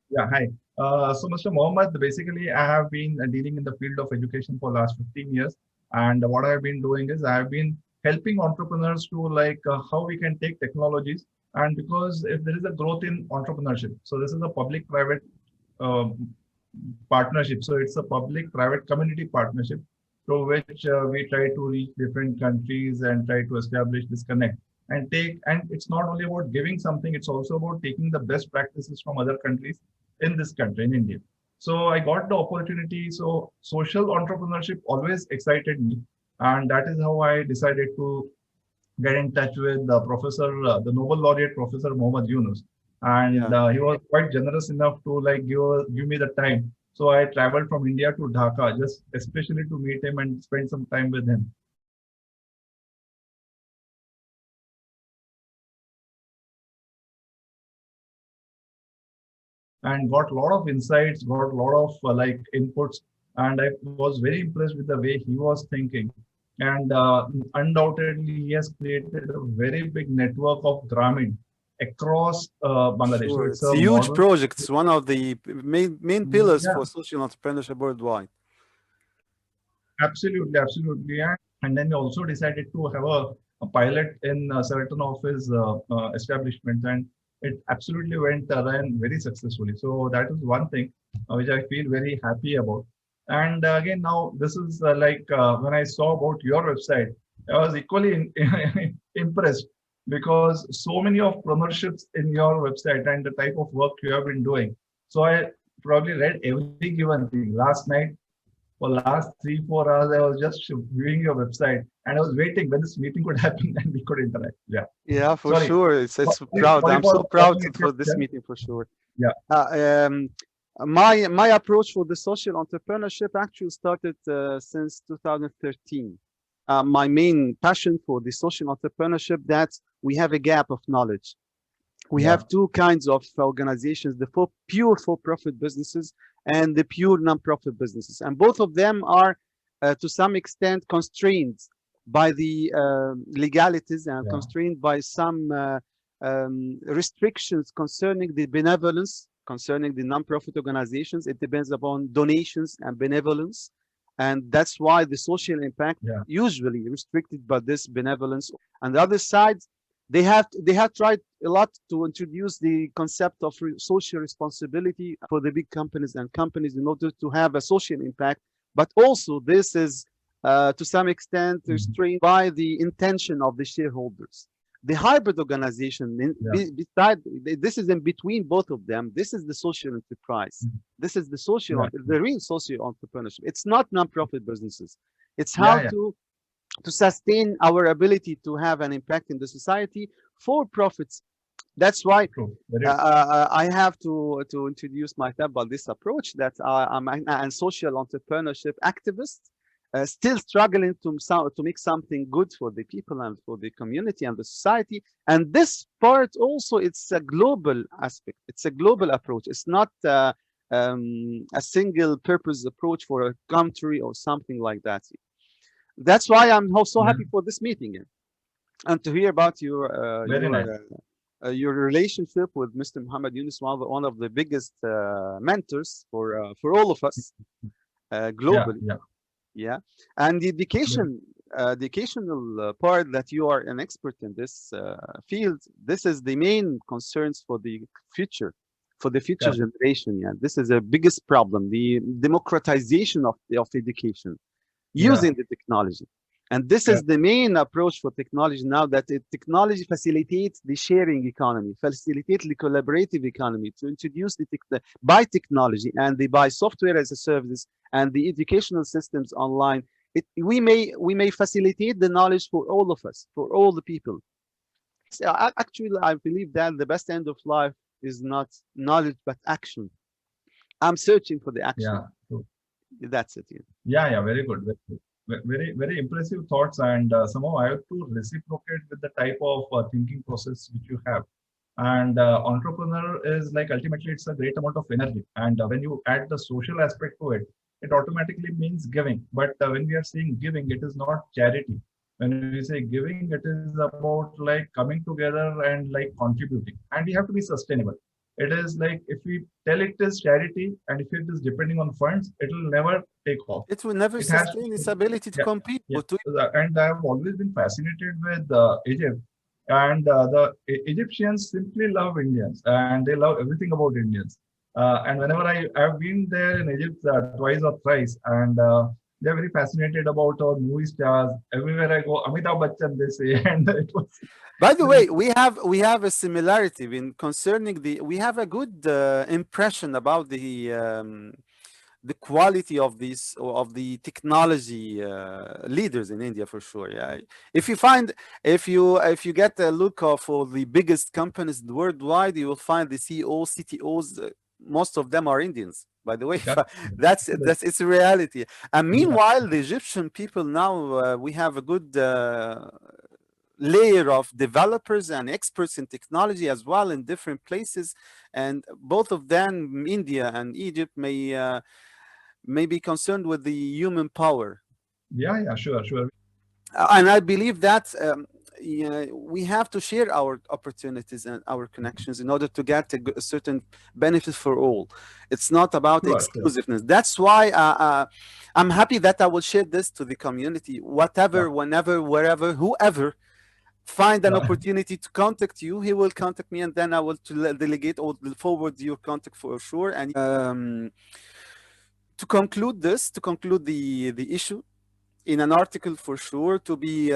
Yeah, hi. So, Mr. Mohammed, basically, I have been dealing in the field of education for last 15 years. And what I have been doing is I have been helping entrepreneurs to how we can take technologies. And because if there is a growth in entrepreneurship, so this is a public-private um, partnership. So it's a public-private community partnership through which we try to reach different countries and try to establish this connect and take. And it's not only about giving something; it's also about taking the best practices from other countries in this country, in India. So I got the opportunity. So social entrepreneurship always excited me, and that is how I decided to get in touch with the Nobel laureate Professor Mohammad Yunus, and Yeah. he was quite generous enough to give me the time. So I traveled from India to Dhaka just especially to meet him and spend some time with him. And got a lot of insights, got a lot of inputs, and I was very impressed with the way he was thinking. And undoubtedly, he has created a very big network of Grameen across Bangladesh. So Sure. it's It's a a huge model. project. It's one of the main pillars Yeah, for social entrepreneurship worldwide. absolutely, absolutely. And then we also decided to have a pilot in certain of his establishments, and it absolutely ran very successfully. So that is one thing which I feel very happy about. And again, now this is when I saw about your website, I was equally impressed because so many of entrepreneurships in your website and the type of work you have been doing. So I probably read every given thing last night. For last 3 4 hours, I was just viewing your website and I was waiting when this meeting could happen and we could interact. Yeah. Yeah, for Sorry. sure. It's proud. Sorry I'm for so proud stopping it for this here. meeting for sure. Yeah. Uh, um, my approach for the social entrepreneurship actually started since 2013. My main passion for the social entrepreneurship that we have a gap of knowledge. We Yeah. have two kinds of organizations: the pure for-profit businesses and the pure non-profit businesses, and both of them are to some extent constrained by the legalities and Yeah. constrained by some restrictions concerning the benevolence, concerning the non-profit organizations. It depends upon donations and benevolence, and that's why the social impact Yeah. usually restricted by this benevolence. On the other side, they have tried a lot to introduce the concept of social responsibility for the big companies and companies in order to have a social impact, but also this is to some extent Mhm. restrained by the intention of the shareholders. The hybrid organization, Yeah. beside this, is in between both of them. This is the social enterprise. Mhm. This is Yeah. the real social entrepreneurship. It's not non-profit businesses. It's how Yeah. Yeah. to sustain our ability to have an impact in the society for profits. That's why True. Very true. I have to introduce myself by this approach that I'm a social entrepreneurship activist, still struggling to make something good for the people and for the community and the society. And this part also, it's a global aspect. It's a global approach. It's not a single purpose approach for a country or something like that. That's why I'm so Yeah. happy for this meeting and to hear about Very nice. your relationship with Mr. Muhammad Yunus, one of the biggest mentors for all of us Yeah. globally. Yeah. Yeah, and Very, the educational part that you are an expert in this field. This is the main concerns for the future, for the future correct. generation. Yeah, this is the biggest problem: the democratization of education Yeah. using the technology. And this is Correct. the main approach for technology now, that technology facilitates the sharing economy, facilitates the collaborative economy, to introduce by technology and by software as a service and the educational systems online. We may facilitate the knowledge for all of us, for all the people. So actually, I believe that the best end of life is not knowledge but action. I'm searching for the action. Yeah. True. That's it. Yeah. Yeah. Yeah. Very good. Very good. Very, very impressive thoughts. And somehow I have to reciprocate with the type of thinking process which you have. And entrepreneur is like ultimately it's a great amount of energy. And when you add the social aspect to it, it automatically means giving. But when we are saying giving, it is not charity. When we say giving, it is about like coming together and like contributing. And we have to be sustainable. It is like if we tell it is charity and if it is depending on funds, it will never take off. It will never It has sustain its ability to yeah, compete. yeah. And I have always been fascinated with Egypt, and the Egyptians simply love Indians, and they love everything about Indians. And whenever I've been there in Egypt twice or thrice, and they're very fascinated about our movie stars. Everywhere I go, Amitabh Bachchan, they say, and it was. By the way, we have a similarity in concerning we have a good impression about the quality of these of the technology leaders in India for sure. Yeah, if you get a look for the biggest companies worldwide, you will find the CEOs, CTOs. Most of them are Indians, by the way. That's it's a reality. And meanwhile, the Egyptian people now we have a good layer of developers and experts in technology as well in different places, and both of them, India and Egypt, may be concerned with the human power. Yeah, sure. And I believe that we have to share our opportunities and our connections in order to get a certain benefit for all. It's not about exclusiveness. That's why I'm happy that I will share this to the community. Whatever, whenever, wherever, whoever find an opportunity to contact you, he will contact me, and then I will delegate or forward your contact for sure. And to conclude the issue in an article for sure, to be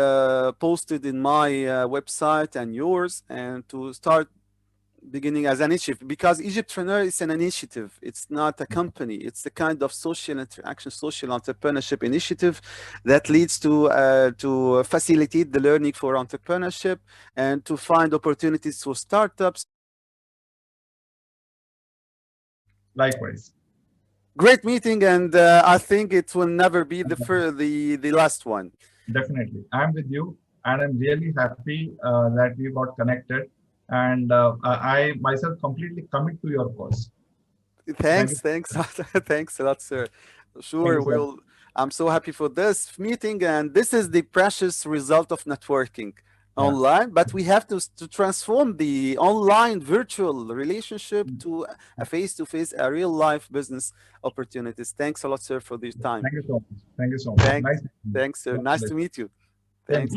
posted in my website and yours, and to start beginning as an initiative, because Egyptpreneur is an initiative. It's not a company. It's a kind of social interaction, social entrepreneurship initiative that leads to facilitate the learning for entrepreneurship and to find opportunities for startups. Likewise. Great meeting, and I think it will never be the last one. Definitely, I'm with you, and I'm really happy that we got connected. And I myself completely commit to your cause. Thanks a lot, sir. Sure, I'm so happy for this meeting, and this is the precious result of networking online. But we have to transform the online virtual relationship to a face-to-face, a real-life business opportunities. Thanks a lot, sir, for this time. Thank you so much. Thank you so much. Thanks, sir. Nice to meet you. Thanks.